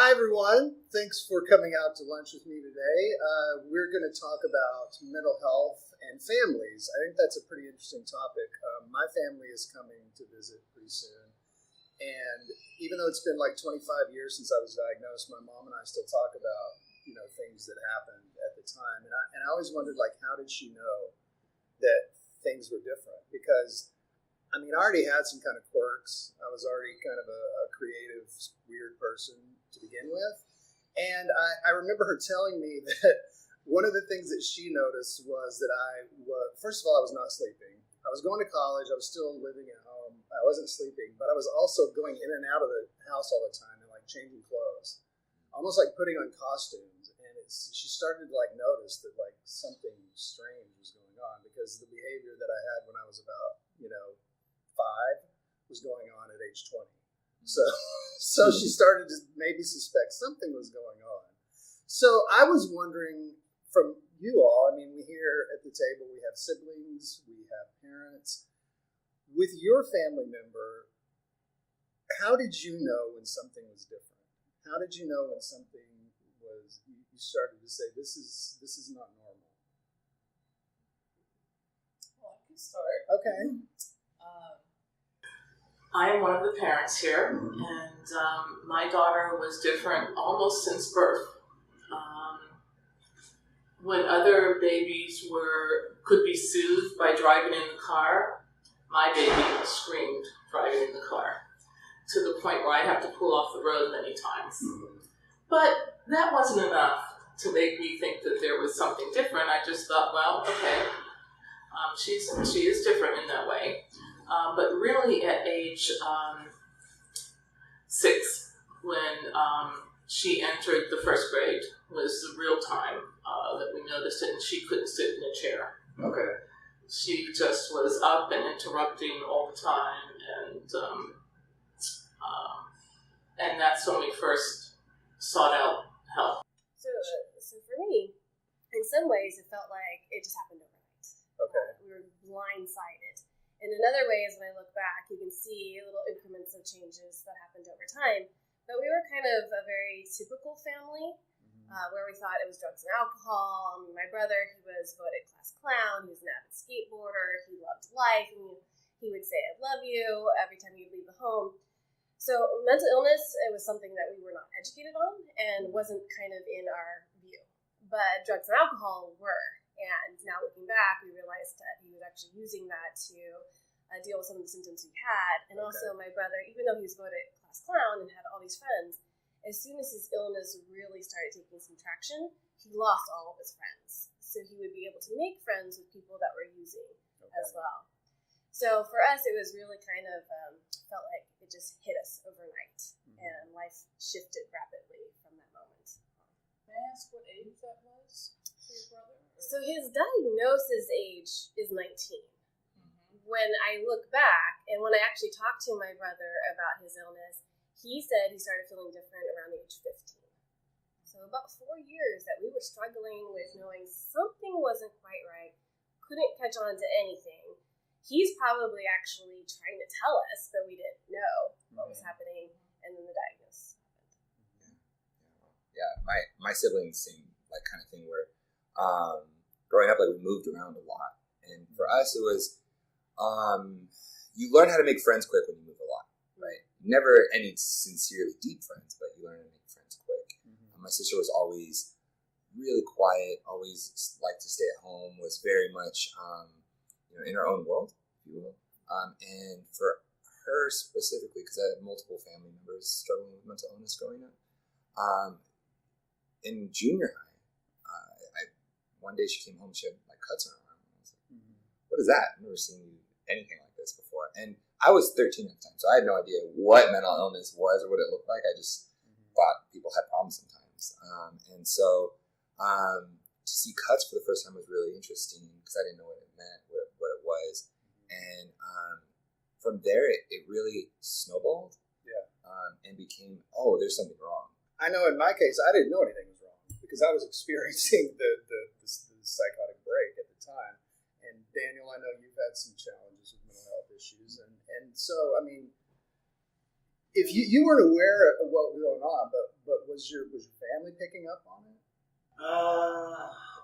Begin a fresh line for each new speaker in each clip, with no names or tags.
Hi, everyone. Thanks for coming out to lunch with me today. We're going to talk about mental health and families. I think that's a pretty interesting topic. My family is coming to visit pretty soon. And even though it's been like 25 years since I was diagnosed, my mom and I still talk about, things that happened at the time. And I always wondered, how did she know that things were different? Because I already had some kind of quirks. I was already kind of a creative, weird person to begin with. And I remember her telling me that one of the things that she noticed was that first of all, I was not sleeping. I was going to college. I was still living at home. I wasn't sleeping, but I was also going in and out of the house all the time and changing clothes, almost like putting on costumes. And she started to notice that something strange was going on because the behavior that I had when I was about, 5 was going on at age 20. So she started to maybe suspect something was going on. So I was wondering from you all, we here at the table, we have siblings, we have parents. With your family member, how did you know when something was different? How did you know when something was, you started to say, this is not normal?
Well, I can start.
Okay.
I am one of the parents here, and my daughter was different almost since birth. When other babies could be soothed by driving in the car, my baby screamed driving in the car, to the point where I'd have to pull off the road many times. But that wasn't enough to make me think that there was something different. I just thought, well, okay, she is different in that way. But really at age 6, when she entered the first grade, was the real time that we noticed it, and she couldn't sit in a chair.
Okay.
She just was up and interrupting all the time, and that's when we first sought out help.
So for me, in some ways, it felt like it just happened overnight.
Okay.
We were blindsided. And in other ways, when I look back, you can see little increments of changes that happened over time. But we were kind of a very typical family, where we thought it was drugs and alcohol. My brother, he was voted class clown. He was an avid skateboarder. He loved life. And he would say, I love you, every time you'd leave the home. So mental illness, it was something that we were not educated on and wasn't kind of in our view. But drugs and alcohol were. And now looking back, we realized that he was actually using that to deal with some of the symptoms he had. And also my brother, even though he was voted class clown and had all these friends, as soon as his illness really started taking some traction, he lost all of his friends. So he would be able to make friends with people that were using as well. So for us, it was really kind of felt like it just hit us overnight. And life shifted rapidly from that moment.
May I ask what age that was for your brother?
So his diagnosis age is 19. When I look back, and when I actually talked to my brother about his illness, he said he started feeling different around age 15. So about 4 years that we were struggling with knowing something wasn't quite right, couldn't catch on to anything. He's probably actually trying to tell us, but we didn't know what was happening, and then the diagnosis happened.
Yeah, my siblings same kind of thing where growing up, we moved around a lot, and for us it was you learn how to make friends quick when you move a lot, right? Never any sincerely deep friends, but you learn to make friends quick. My sister was always really quiet, always liked to stay at home, was very much in her own world, if you will. And for her specifically, because I had multiple family members struggling with mental illness growing up, in junior high, one day she came home, she had cuts on her arm. I was like, what is that? I've never seen anything like this before. And I was 13 at the time, so I had no idea what mental illness was or what it looked like. I just thought people had problems sometimes. And so to see cuts for the first time was really interesting because I didn't know what it meant, what it was. And from there, it really snowballed and became, there's something wrong.
I know in my case, I didn't know anything was wrong because I was experiencing the psychotic break at the time. And Daniel, I know you've had some challenges with mental health issues. And so, if you weren't aware of what was going on, but was your family picking up on it?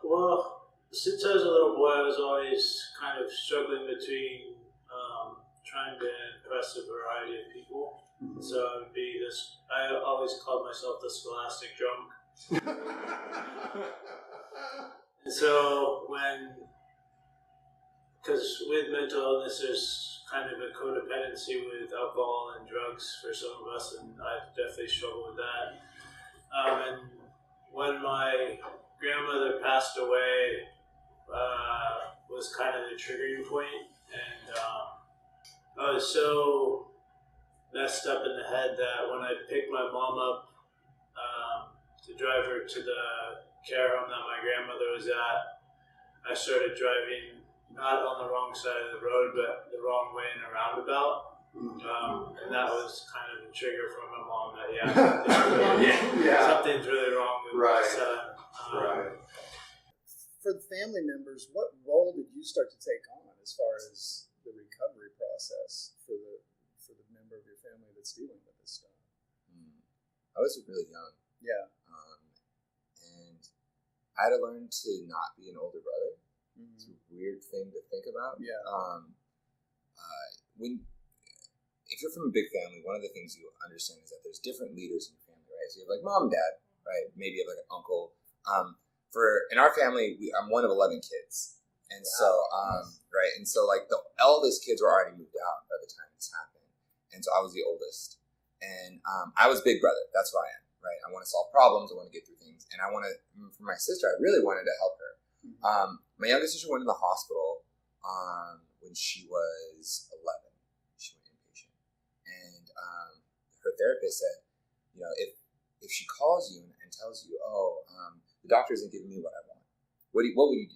Well, since I was a little boy, I was always kind of struggling between trying to impress a variety of people.
Mm-hmm.
So I would be this. I always called myself the scholastic drunk. And so because with mental illness, there's kind of a codependency with alcohol and drugs for some of us, and I definitely struggle with that. And when my grandmother passed away, was kind of the triggering point, and I was so messed up in the head that when I picked my mom up to drive her to the care home that my grandmother was at, I started driving not on the wrong side of the road, but the wrong way in a roundabout. And that was kind of a trigger from my mom that something's really wrong with my son.
For the family members, what role did you start to take on as far as the recovery process for the member of your family that's dealing with this stuff?
I was really young.
Yeah.
And I had to learn to not be an older brother.
Mm-hmm.
It's a weird thing to think about.
Yeah.
If you're from a big family, one of the things you understand is that there's different leaders in your family, right? So you have like mom, dad, right? Maybe you have like an uncle. In our family, I'm one of 11 kids, and right, and so like the eldest kids were already moved out by the time this happened, and so I was the oldest, and I was big brother. That's who I am, right? I want to solve problems. I want to get through things, and for my sister, I really wanted to help her. My youngest sister went in the hospital when she was 11. She went inpatient, and her therapist said, if she calls you and tells you, the doctor isn't giving me what I want, what would you do?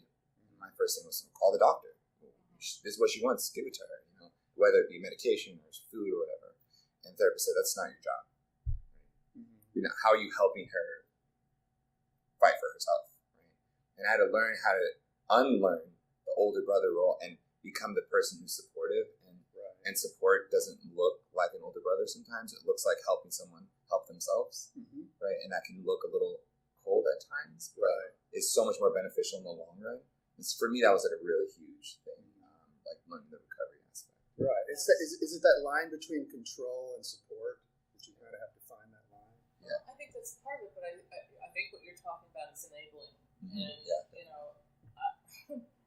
And my first thing was call the doctor. This is what she wants. Give it to her. Whether it be medication or food or whatever. And the therapist said, that's not your job. Right? How are you helping her fight for herself? Right? And I had to learn how to unlearn the older brother role and become the person who's supportive. And support doesn't look like an older brother sometimes. It looks like helping someone help themselves. Right? And that can look a little cold at times, but it's so much more beneficial in the long run. For me, that was like a really huge thing, like learning the recovery aspect.
Right. Is it that line between control and support that you kind of have to find that line?
Yeah.
I think that's part of it, but I think what you're talking about is enabling.
Mm-hmm.
And,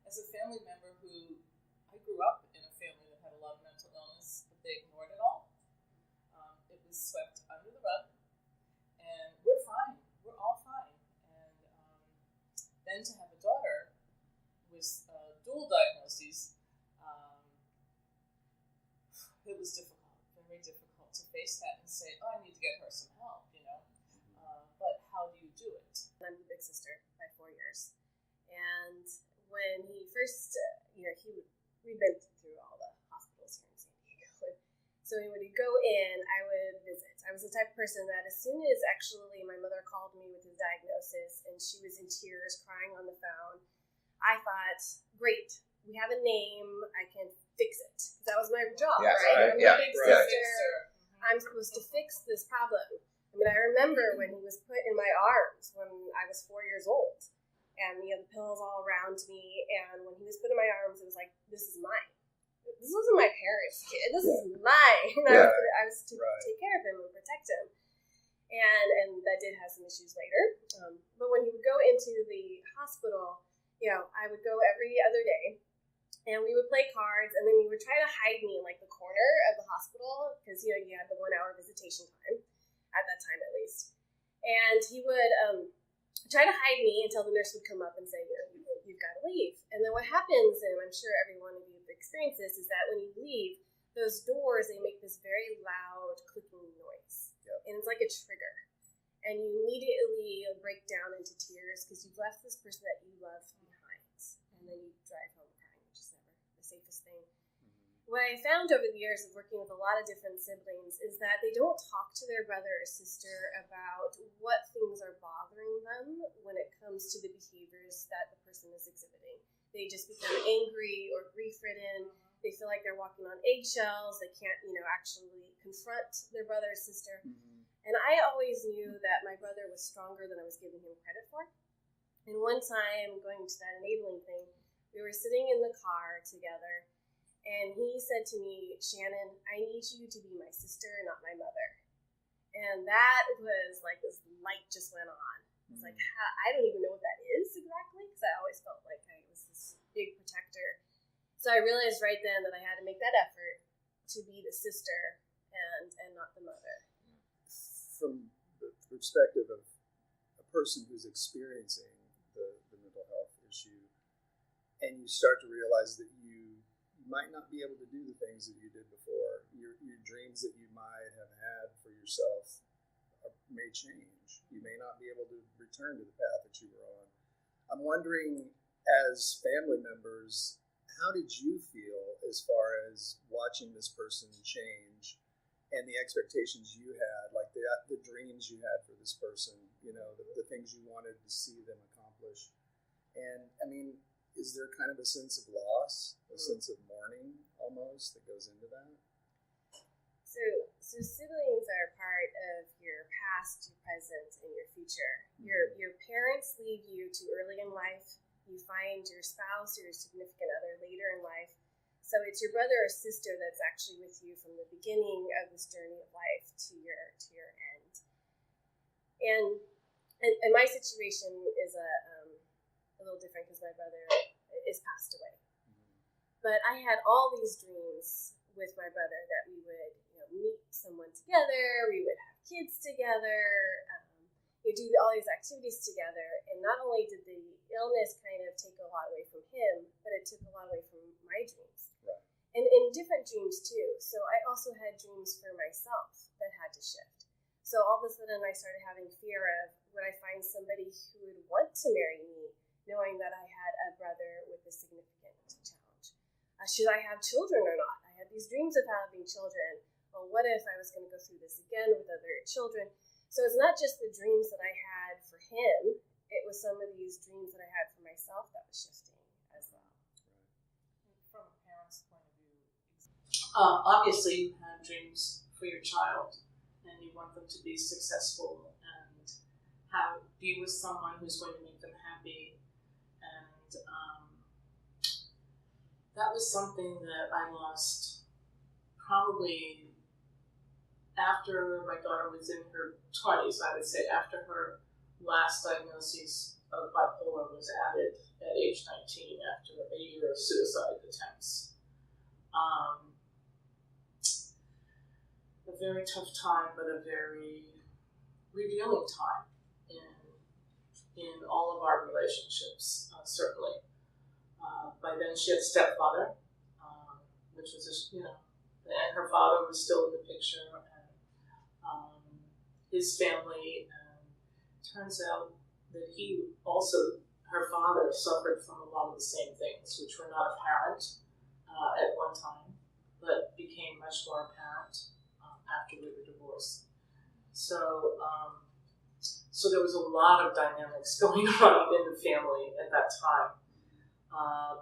as a family member I grew up in a family that had a lot of mental illness, but they ignored it all. It was swept under the rug, and we're fine. We're all fine. And then to have a daughter with dual diagnoses, it was difficult, very difficult to face that and say, I need to get her some help, but how do you do it?
I'm the big sister by 4 years. And when he first, we'd been through all the hospitals here in San Diego. So when he'd go in, I would visit. I was the type of person that as soon as actually my mother called me with his diagnosis and she was in tears crying on the phone, I thought, great, we have a name, I can fix it. That was my job, right? I'm the big sister. I'm supposed to fix this problem. I remember when he was put in my arms when I was 4 years old, and the pills all around me, and when he was put in my arms, it was like, this is mine. This wasn't my parents' kid. This is mine. I was to take care of him and protect him. And that did have some issues later. But when he would go into the hospital, I would go every other day, and we would play cards, and then he would try to hide me in like the corner of the hospital because you had the 1 hour visitation time at that time at least, and he would try to hide me until the nurse would come up and say, you've got to leave. And then what happens, and I'm sure every one of you have experienced this, is that when you leave, those doors, they make this very loud clicking noise. Yep. And it's like a trigger. And you immediately break down into tears because you've left this person that you love behind. And then you drive home crying, which is never the safest thing. What I found over the years of working with a lot of different siblings is that they don't talk to their brother or sister about what things are bothering them when it comes to the behaviors that the person is exhibiting. They just become angry or grief-ridden. They feel like they're walking on eggshells. They can't, actually confront their brother or sister.
Mm-hmm.
And I always knew that my brother was stronger than I was giving him credit for. And one time, going to that enabling thing, we were sitting in the car together, and he said to me, Shannon, I need you to be my sister, not my mother. And that was like this light just went on. It's like, I don't even know what that is exactly, because I always felt like I was this big protector. So I realized right then that I had to make that effort to be the sister and not the mother.
From the perspective of a person who's experiencing the mental health issue, and you start to realize that you might not be able to do the things that you did before. Your dreams that you might have had for yourself may change. You may not be able to return to the path that you were on. I'm wondering, as family members, how did you feel as far as watching this person change and the expectations you had, like the dreams you had for this person, the things you wanted to see them accomplish? And I mean, is there kind of a sense of loss, a sense of mourning almost that goes into that?
So siblings are part of your past, your present, and your future. Your parents leave you too early in life. You find your spouse or your significant other later in life. So it's your brother or sister that's actually with you from the beginning of this journey of life to your end. And my situation is a little different because my brother is passed away. But I had all these dreams with my brother that we would meet someone together, we would have kids together, we do all these activities together. And not only did the illness kind of take a lot away from him, but it took a lot away from my dreams.
Right.
And in different dreams too. So I also had dreams for myself that had to shift. So all of a sudden I started having fear of, would I find somebody who would want to marry me, knowing that I had a brother with a significant challenge? Should I have children or not? I had these dreams of having children. Well, what if I was going to go through this again with other children? So it's not just the dreams that I had for him, it was some of these dreams that I had for myself that was shifting as well.
From a parent's point of view, obviously you have dreams for your child, and you want them to be successful and be with someone who's going to make them happy. And that was something that I lost probably after my daughter was in her 20s, I would say, after her last diagnosis of bipolar was added at age 19 after a year of suicide attempts. A very tough time, but a very revealing time in all of our relationships, certainly. By then she had a stepfather, which was, and her father was still in the picture, and his family. And turns out that her father suffered from a lot of the same things, which were not apparent at one time, but became much more apparent after we were divorced. So there was a lot of dynamics going on in the family at that time.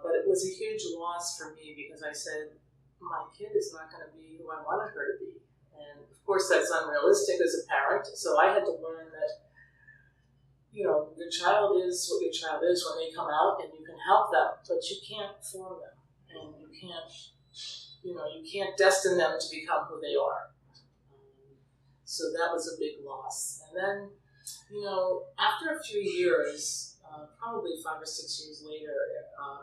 But it was a huge loss for me because I said, my kid is not going to be who I wanted her to be. And of course that's unrealistic as a parent, so I had to learn that, your child is what your child is when they come out, and you can help them, but you can't form them, and you can't destine them to become who they are. So that was a big loss. And then, after a few years, probably 5 or 6 years later,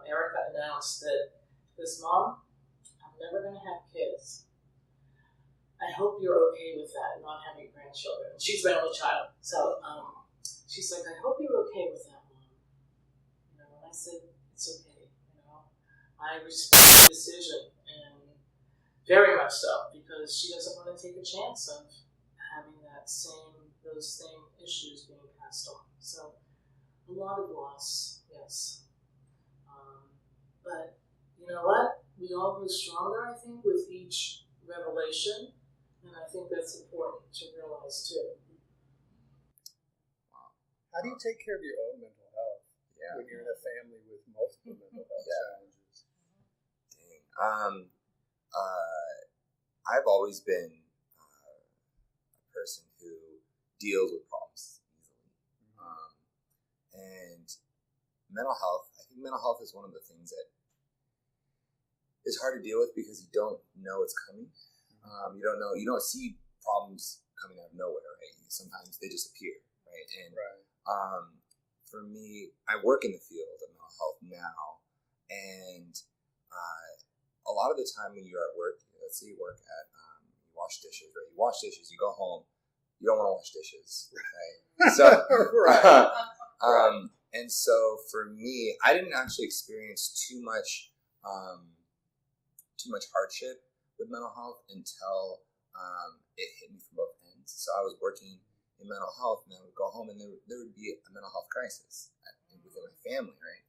Erica announced that this mom, I'm never going to have kids. I hope you're okay with that, not having grandchildren. She's my only child, so she's like, I hope you're okay with that, Mom. And I said, it's okay. I respect the decision, and very much so, because she doesn't want to take a chance of having those same issues being passed on. So a lot of loss, yes. But you know what? We all grow stronger, I think, with each revelation, and I think that's important to realize too.
How do you take care of your own mental health when you're in a family with multiple mental health challenges?
Dang. I've always been deals with problems easily. And mental health, I think mental health is one of the things that is hard to deal with because you don't know it's coming. You don't see problems coming out of nowhere, right? Sometimes they just appear, right? And for me, I work in the field of mental health now, and a lot of the time when you're at work, let's say you work at, you wash dishes, right? You wash dishes, you go home, you don't want to wash dishes, right? So, and so for me, I didn't actually experience too much hardship with mental health until it hit me from both ends. So I was working in mental health, and I would go home, and there would be a mental health crisis within my family, right?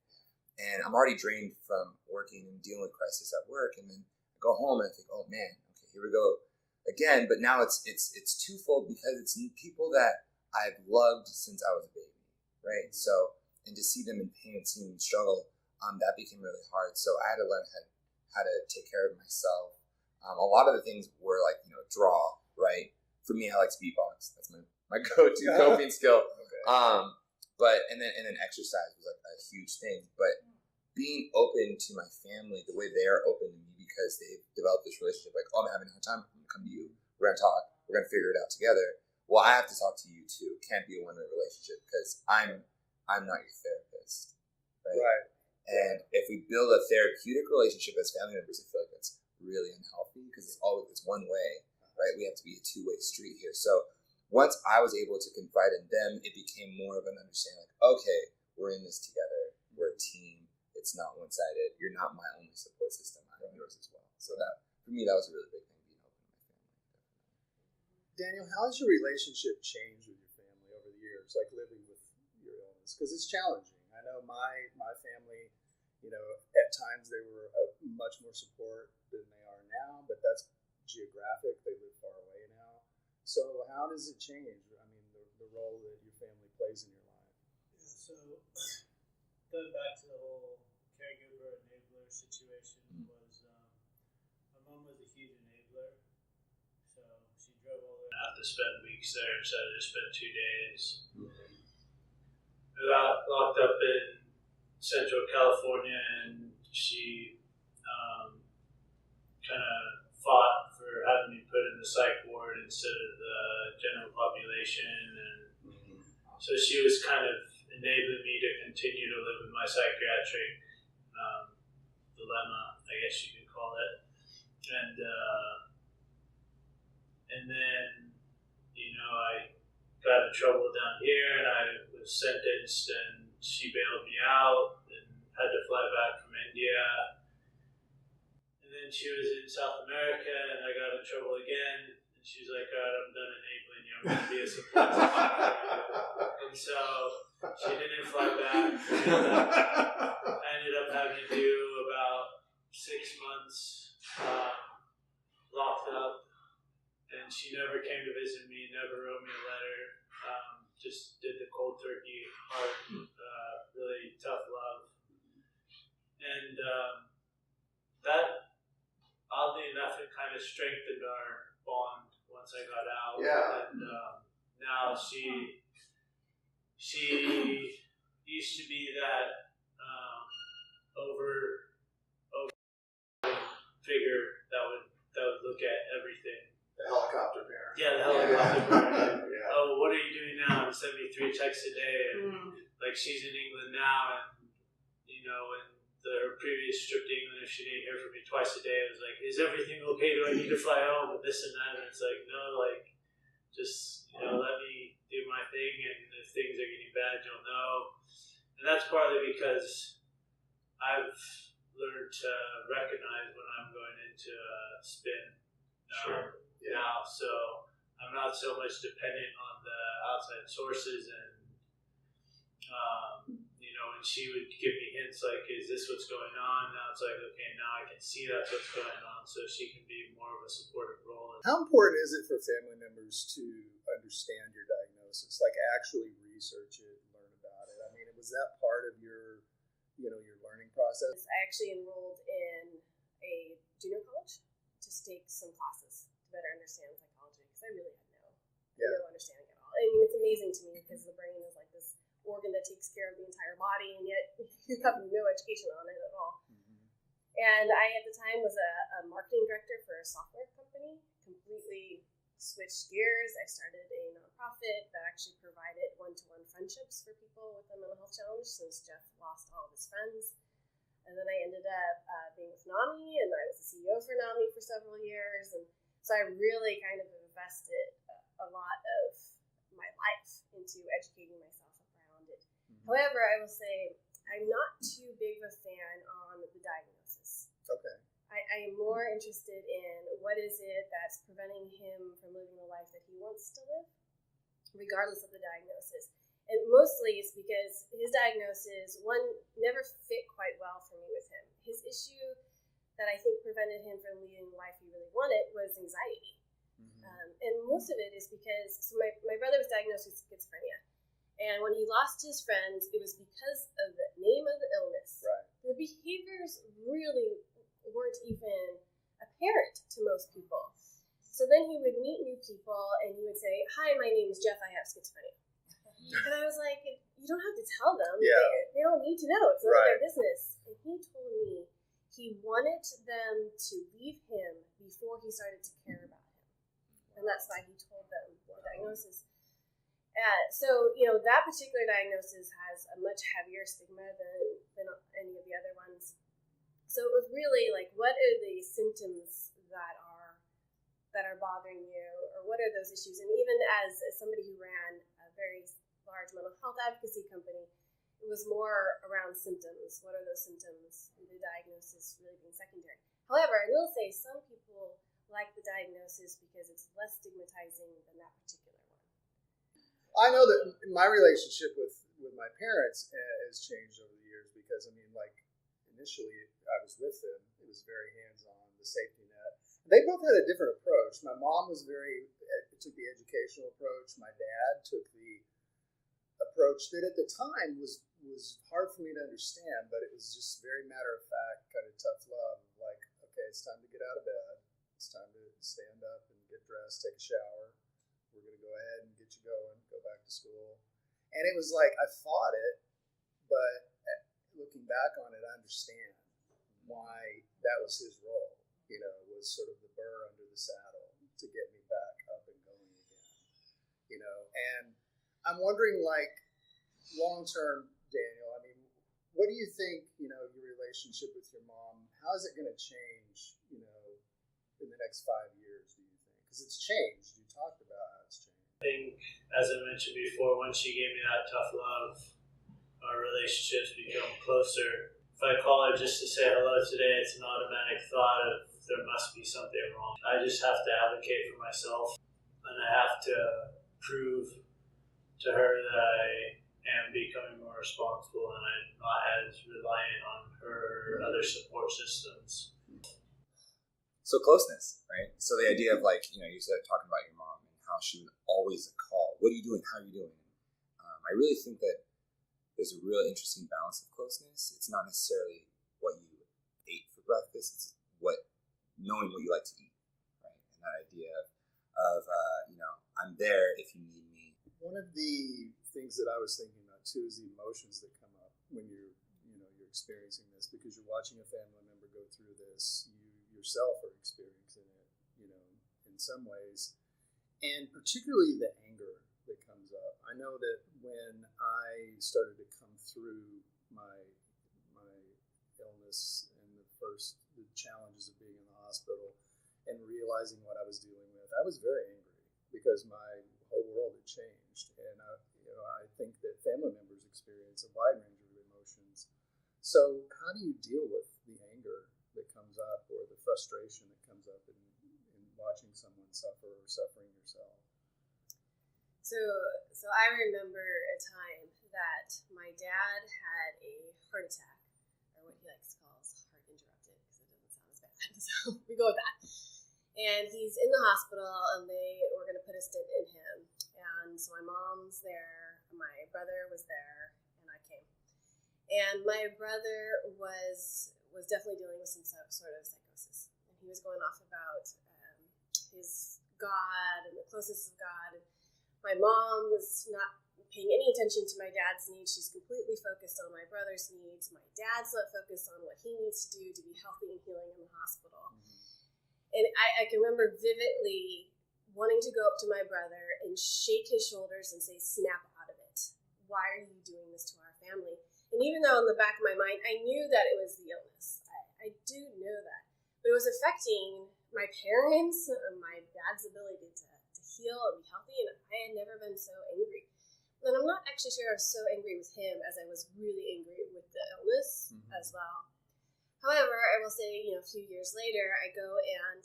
And I'm already drained from working and dealing with crisis at work, and then I go home and I think, oh man, okay, here we go again. But now it's twofold because it's people that I've loved since I was a baby, right? So, and to see them in pain and see them struggle, that became really hard. So I had to learn how to take care of myself. A lot of the things were like, draw, right? For me, I like to beatbox. That's my go-to coping skill. Okay. But and then exercise was like a huge thing. But being open to my family the way they are open to me because they've developed this relationship, like, oh, I'm having a hard time, I'm gonna come to you. We're gonna talk. We're gonna figure it out together. Well, I have to talk to you too. It can't be a one-way relationship because I'm not your therapist, right? And if we build a therapeutic relationship as family members, I feel like that's really unhealthy because it's one way, right? We have to be a two-way street here. So once I was able to confide in them, it became more of an understanding, like, okay, we're in this together. We're a team. It's not one-sided. You're not my only support system. I'm yours as well. So that, for me, that was a really big thing, being open with my family.
Daniel, how has your relationship changed with your family over the years, like living with your illness? Because it's challenging. I know my family, at times they were much more support than they are now, but that's geographic. They live far away now. So how does it change? I mean, the role that your family plays in your life.
Yeah, so going back to the whole caregiver enabler situation was my mom was a huge enabler. So she drove all the way. I have to spend weeks there instead of just spend 2 days. I got locked up in Central California, and she kind of fought for having me put in the psych ward instead of the general population, and so she was kind of enabling me to continue to live with my psychiatric dilemma, I guess you could call it, and then I got in trouble down here, and I was sentenced, and she bailed me out and had to fly back from India. And then she was in South America, and I got in trouble again. And she's like, all right, I'm done enabling you. I'm going to be a support system for you. And so she didn't fly back. I ended up having to do about 6 months locked up. And she never came to visit me, never wrote me a letter. Just did the cold turkey, hard, really tough love. And that, oddly enough, it kind of strengthened our bond once I got out.
Yeah.
And now she used to be that over figure that would look at everything.
The helicopter parent.
Yeah, the helicopter parent. Yeah. Oh, what are you doing now? And send me 3 texts a day. And like, she's in England now, and when her previous trip to England, if she didn't hear from me twice a day, it was like, is everything okay? Do I need to fly home? And this and that. And it's like, no, like, just let me do my thing, and if things are getting bad, you'll know. And that's partly because I've learned to recognize when I'm going into a spin. Now, so I'm not so much dependent on the outside sources, and when she would give me hints like, is this what's going on? Now it's like, okay, now I can see that's what's going on, so she can be more of a supportive role.
How important is it for family members to understand your diagnosis, like actually research it, learn about it? I mean, was that part of your learning process?
I actually enrolled in a junior college to take some classes to better understand psychology, because I really had no understanding at all. I mean, it's amazing to me because the brain is like this organ that takes care of the entire body, and yet you have no education on it at all. And I, at the time, was a marketing director for a software company, completely switched gears. I started a nonprofit that actually provided one-to-one friendships for people with a mental health challenge since Jeff lost all of his friends. And then I ended up being with NAMI, and I was the CEO for NAMI for several years. And so I really kind of invested a lot of my life into educating myself around it. However, I will say I'm not too big of a fan on the diagnosis.
Okay.
I am more interested in what is it that's preventing him from living the life that he wants to live, regardless of the diagnosis. And mostly it's because his diagnosis, one, never fit quite well for me with him. His issue that I think prevented him from leading the life he really wanted was anxiety. And most of it is because, so my brother was diagnosed with schizophrenia. And when he lost his friends, it was because of the name of the illness.
Right.
The behaviors really weren't even apparent to most people. So then he would meet new people and he would say, "Hi, my name is Jeff, I have schizophrenia." And I was like, you don't have to tell them.
Yeah.
They don't need to know. It's none of
Right.
their business. And he told me he wanted them to leave him before he started to care about him. And that's why he told them the diagnosis. So, that particular diagnosis has a much heavier stigma than any of the other ones. So it was really like, what are the symptoms that are bothering you, or what are those issues? And even as somebody who ran a very large mental health advocacy company, it was more around symptoms. What are those symptoms? The diagnosis really being secondary. However, I will say some people like the diagnosis because it's less stigmatizing than that particular one.
I know that my relationship with my parents has changed over the years because, initially I was with them. It was very hands-on, the safety net. They both had a different approach. My mom took the educational approach. My dad took the approach that at the time was hard for me to understand, but it was just very matter-of-fact, kind of tough love. Like, okay, it's time to get out of bed. It's time to stand up and get dressed, take a shower. We're going to go ahead and get you going, go back to school. And it was like, I fought it, but looking back on it, I understand why that was his role, was sort of the burr under the saddle to get me back up and going again, And I'm wondering, long-term, Daniel, what do you think, your relationship with your mom, how is it going to change, in the next 5 years, do you think? Because it's changed. You talked about how it's changed.
I think, as I mentioned before, once she gave me that tough love, our relationships become closer. If I call her just to say hello today, it's an automatic thought of there must be something wrong. I just have to advocate for myself, and I have to prove to her that I am becoming more responsible and I'm not as reliant on her other support systems.
So closeness, right? So the idea of you said talking about your mom and how she would always call, "What are you doing? How are you doing?" I really think that there's a real interesting balance of closeness. It's not necessarily what you ate for breakfast; it's knowing what you like to eat, right? And that idea of I'm there if you need me.
One of the things that I was thinking about too is the emotions that come up when you're experiencing this, because you're watching a family member go through this. You yourself are experiencing it, in some ways, and particularly the anger that comes up. I know that when I started to come through my illness and the challenges of being in the hospital and realizing what I was dealing with, I was very angry because my whole world had changed. And I think that family members experience a wide range of emotions. So how do you deal with the anger that comes up or the frustration that comes up in watching someone suffer or suffering yourself?
So I remember a time that my dad had a heart attack, or what he likes to call heart interrupted, because it doesn't sound as bad. So we go with that. And he's in the hospital, and they were going to put a stent in him. And so my mom's there, my brother was there, and I came. And my brother was definitely dealing with some sort of psychosis. And he was going off about his God and the closeness of God. And my mom was not paying any attention to my dad's needs. She's completely focused on my brother's needs. My dad's not focused on what he needs to do to be healthy and healing in the hospital. And I can remember vividly wanting to go up to my brother and shake his shoulders and say, snap out of it. Why are you doing this to our family? And even though in the back of my mind, I knew that it was the illness. I do know that. But it was affecting my parents, my dad's ability to heal and be healthy. And I had never been so angry. And I'm not actually sure I was so angry with him as I was really angry with the illness as well. However, I will say, a few years later, I go and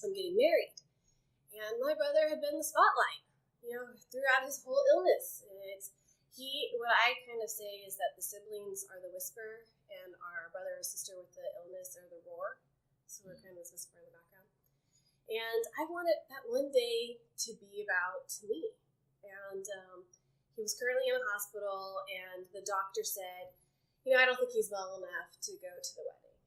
I'm getting married. And my brother had been the spotlight, throughout his whole illness. And what I kind of say is that the siblings are the whisper and our brother or sister with the illness are the roar. So we're kind of this whisper in the background. And I wanted that one day to be about me. And he was currently in a hospital, and the doctor said, I don't think he's well enough to go to the wedding.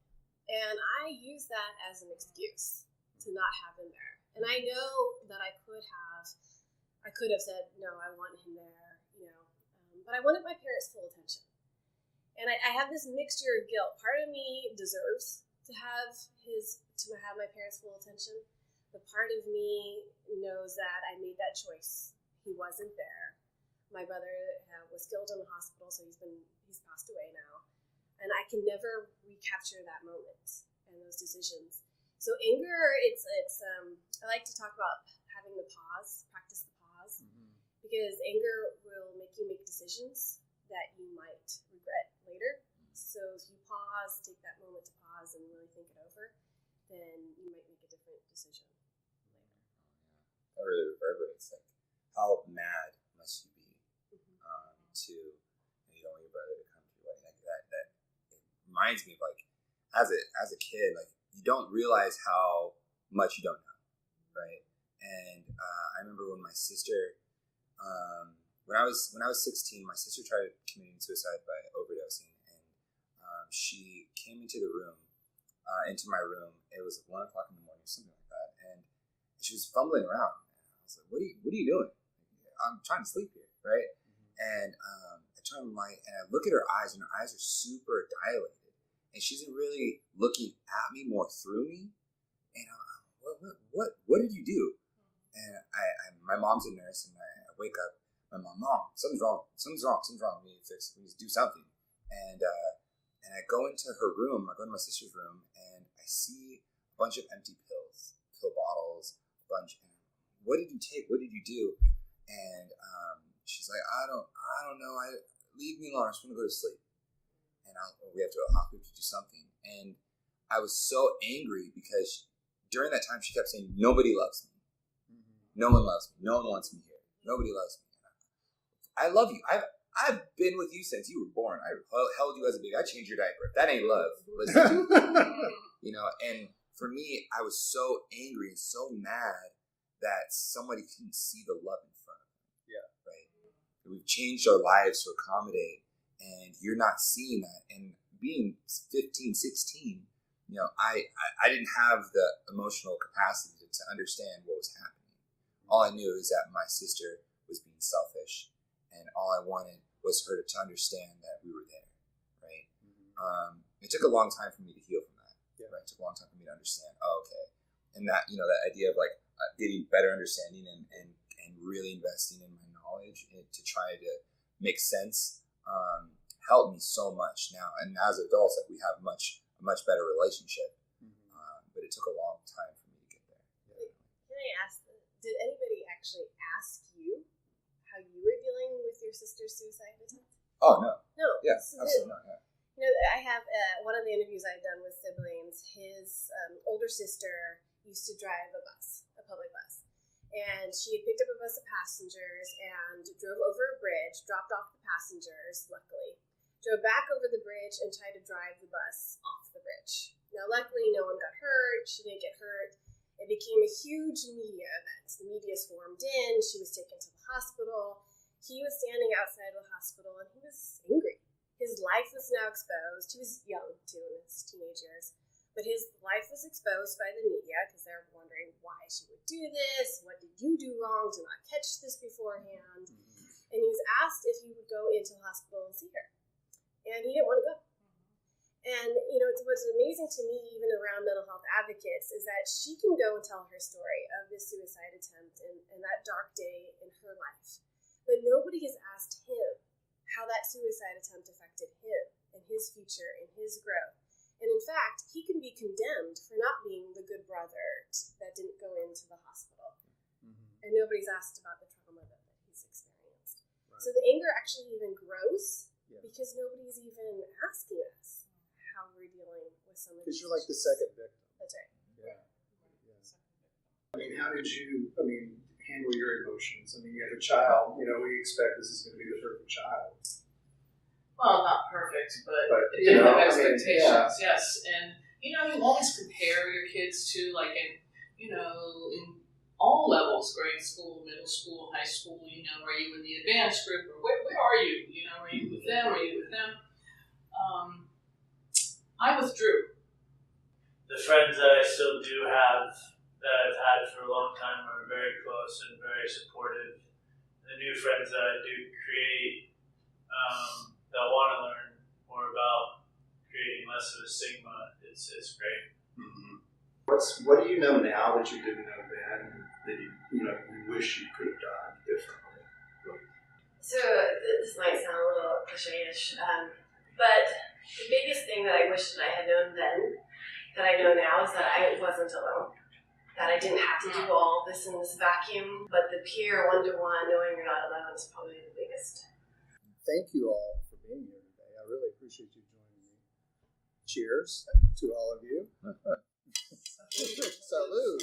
And I used that as an excuse to not have him there. And I know that I could have said, no, I want him there, but I wanted my parents' full attention. And I have this mixture of guilt. Part of me deserves to have my parents' full attention, but part of me knows that I made that choice. He wasn't there. My brother was killed in the hospital, so he's passed away now. And I can never recapture that moment and those decisions. So anger, it's I like to talk about having the pause, practice the pause, because anger will make you make decisions that you might regret later. So if you pause, take that moment to pause and really think it over, then you might make a different decision later.
That really reverberates. Like, how mad must you be to your brother to come to your wedding? Like that it reminds me of, like, as a kid, like, you don't realize how much you don't know, right? And I remember when my sister, when I was 16, my sister tried committing suicide by overdosing, and she came into my room. It was 1 o'clock in the morning, something like that, and she was fumbling around. And I was like, "What are you doing?" I'm trying to sleep here, right? And I turn on the light, and I look at her eyes, and her eyes are super dilated, and she isn't really looking at me, more through me. And I'm, what did you do? And my mom's a nurse, and I wake up. My mom, something's wrong. We need to fix it. We need to do something. And I go into her room. I go into my sister's room, and I see a bunch of empty pill bottles, a bunch. And what did you take? What did you do? And she's like, I don't know. Leave me alone. I just want to go to sleep. And we have to go to the hospital to do something. And I was so angry because during that time she kept saying, nobody loves me. No one loves me. No one wants me here. Nobody loves me. I love you. I've been with you since you were born. I held you as a baby. I changed your diaper. If that ain't love, listen. And for me, I was so angry and so mad that somebody couldn't see the love in front of them.
Yeah.
Right? We've changed our lives to accommodate, and you're not seeing that. And being 15, 16, I didn't have the emotional capacity to understand what was happening. All I knew is that my sister was being selfish, and all I wanted was her to understand that we were there, right? It took a long time for me to heal from that. Yeah. Right? It took a long time for me to understand, okay. And that, that idea of, like, getting better understanding and really investing in my knowledge and to try to make sense helped me so much now. And as adults, like, we have a much better relationship. But it took a long time for me to get there. Yeah.
Can I ask, did anybody actually ask you how you were dealing with your sister's suicide attempt?
Oh, no.
No.
Yeah, absolutely not. Yeah.
I have one of the interviews I've done with siblings. His older sister used to drive a public bus. And she had picked up a bus of passengers and drove over a bridge, dropped off the passengers, luckily, drove back over the bridge and tried to drive the bus off the bridge. Now, luckily, no one got hurt. She didn't get hurt. It became a huge media event. The media swarmed in. She was taken to the hospital. He was standing outside of the hospital, and he was angry. His life was now exposed. He was young, too, in his teenage years. But his life was exposed by the media because they're wondering why she would do this. What did you do wrong to not catch this beforehand? And he was asked if he would go into the hospital and see her. And he didn't want to go. And, what's amazing to me, even around mental health advocates, is that she can go and tell her story of this suicide attempt and that dark day in her life. But nobody has asked him how that suicide attempt affected him and his future and his growth. And in fact, he can be condemned for not being the good brother that didn't go into the hospital. And nobody's asked about the trauma that he's experienced. Right. So the anger actually even grows because nobody's even asking us how we're dealing with some of these. Because
you're like the second victim.
That's right.
Yeah. How did you, handle your emotions? You have a child, we expect this is going to be the perfect child.
Well, not perfect, but you have expectations, yes. And, you always compare your kids to, in all levels, grade school, middle school, high school, are you in the advanced group, or where are you? Are you with them, are you with them? I withdrew.
The friends that I still do have, that I've had for a long time, are very close and very supportive. The new friends that I do create, that want to learn more about creating less of a stigma, it's great.
Mm-hmm. What do you know now that you didn't know then that you wish you could have done differently?
So this might sound a little cliche-ish, but the biggest thing that I wish that I had known then that I know now is that I wasn't alone. That I didn't have to do all this in this vacuum, but the peer one-to-one, knowing you're not alone, is probably the biggest.
Thank you all for being here today. I really appreciate you joining me. Cheers to all of you. Salud.